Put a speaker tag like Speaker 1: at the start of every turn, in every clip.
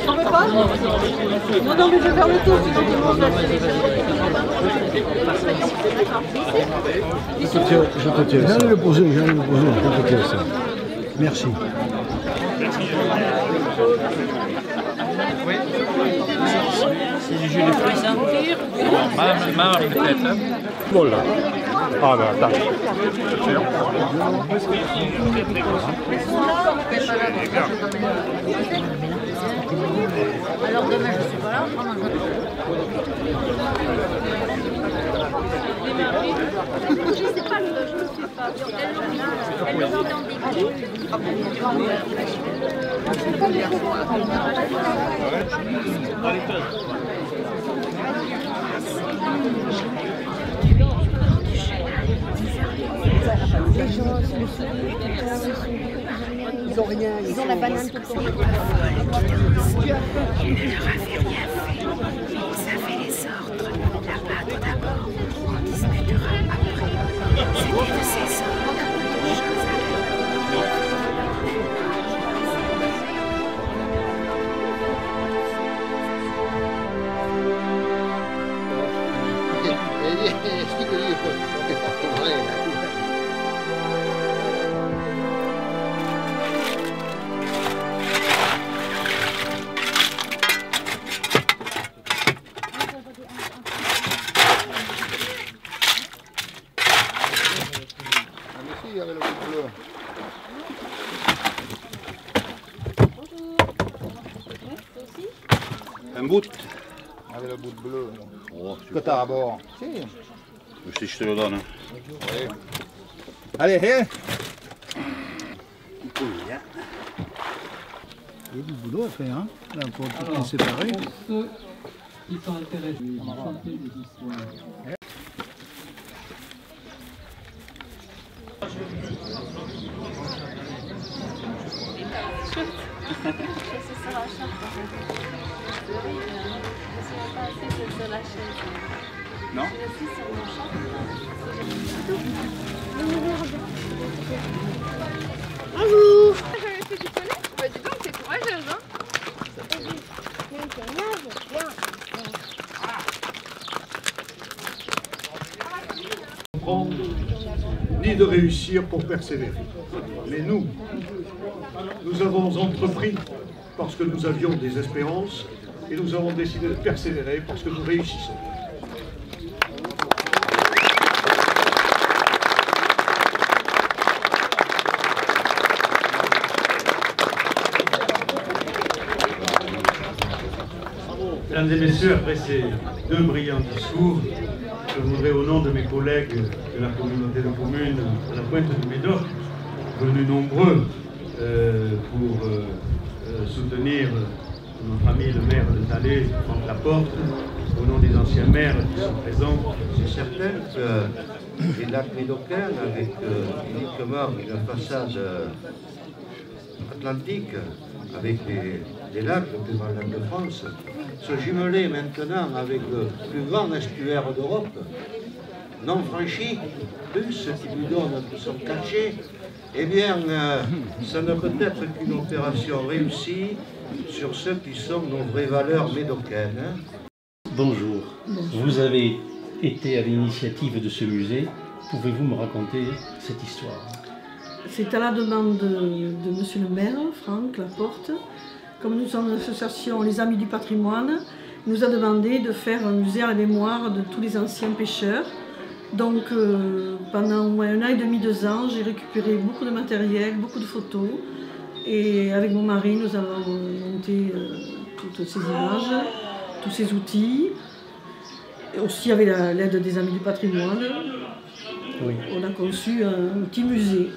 Speaker 1: T'en veux pas? Non, non, mais je vais faire le tour, sinon tout le monde va se
Speaker 2: Je te tiens. J'allais le poser, je te tiens ça. Merci.
Speaker 3: Oui. C'est du jus de fruits, ça? Marre peut-être. Hein?
Speaker 4: Voilà. Ah ben attends.
Speaker 1: Alors demain je suis pas là, je sais pas, je ne suis pas. Elle le met dans des les gens, le sourire, ils ont rien, ils ont la banane tout le temps.
Speaker 5: Il ne leur avait rien fait. Ils avaient les ordres. L'abattre d'abord, on discutera après. C'était de ces ordres que les choses
Speaker 2: avec le bout bleu.
Speaker 6: Un bout.
Speaker 2: Avec le bout bleu.
Speaker 6: Oh,
Speaker 2: Que t'as à bord. Si.
Speaker 6: Je te le donne.
Speaker 2: Oui. Allez, hein. Il y a du boulot à faire, hein. Là, pour tout les séparer.
Speaker 7: Pour ceux qui sont intéressés, chanter des histoires.
Speaker 6: Non?
Speaker 8: Bonjour. J'avais fait du poney. Bah dis donc, t'es courageuse, hein?
Speaker 9: Ni de réussir pour persévérer. Mais nous avons entrepris parce que nous avions des espérances et nous avons décidé de persévérer parce que nous réussissons.
Speaker 10: Mesdames et messieurs, après ces deux brillants discours, je voudrais au nom de mes collègues de la communauté de communes de la Pointe du Médoc, venus nombreux pour soutenir notre ami le maire de Thalès, Franck Laporte, au nom des anciens maires qui sont présents.
Speaker 11: C'est certain que les lacs médocains, avec uniquement la façade atlantique, avec les lacs, le plus grand lac de France, se jumeler maintenant avec le plus grand estuaire d'Europe, non franchi, plus qui lui donne tout son cachet, eh bien, ça ne peut être qu'une opération réussie sur ce qui sont nos vraies valeurs médocaines.
Speaker 12: Bonjour. Vous avez été à l'initiative de ce musée. Pouvez-vous me raconter cette histoire?
Speaker 13: C'est à la demande de monsieur le maire, Franck Laporte. Comme nous sommes l'association Les Amis du Patrimoine, il nous a demandé de faire un musée à la mémoire de tous les anciens pêcheurs. Donc pendant au moins 1 an et demi, 2 ans, j'ai récupéré beaucoup de matériel, beaucoup de photos. Et avec mon mari, nous avons monté toutes ces images, tous ces outils. Et aussi avec l'aide des Amis du Patrimoine, oui, on a conçu un petit musée.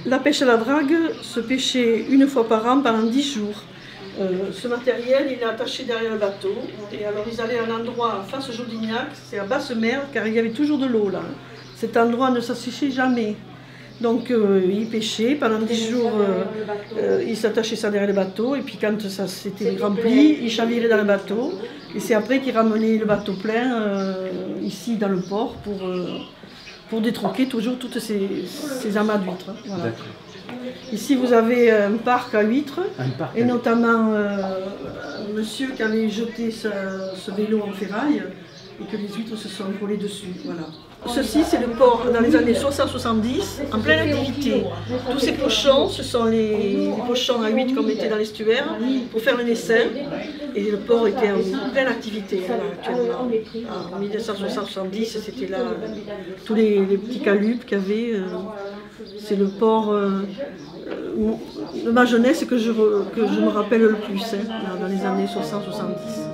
Speaker 13: La pêche à la drague se pêchait 1 fois par an pendant 10 jours. Ce matériel, il est attaché derrière le bateau. Et alors ils allaient à un endroit face Jodignac, c'est à basse mer, car il y avait toujours de l'eau là. Cet endroit ne s'asséchait jamais. Donc ils pêchaient pendant 10 jours, ils s'attachaient ça derrière le bateau. Et puis quand ça s'était rempli, ils chaviraient dans le bateau. Et c'est après qu'ils ramenaient le bateau plein ici dans le port pour détroquer toujours toutes ces amas d'huîtres. Voilà. Ici vous avez un parc à huîtres, et notamment un monsieur qui avait jeté ce vélo en ferraille et que les huîtres se sont collées dessus. Voilà. Ceci c'est le port dans les années 60-70, en pleine activité. Tous ces pochons, ce sont les pochons à huîtres qu'on mettait dans l'estuaire pour faire le naissin. Et le port était en pleine activité là, actuellement. En 1970, c'était là tous les petits calupes qu'il y avait. C'est le port de ma jeunesse que je me rappelle le plus, dans les années 60-70.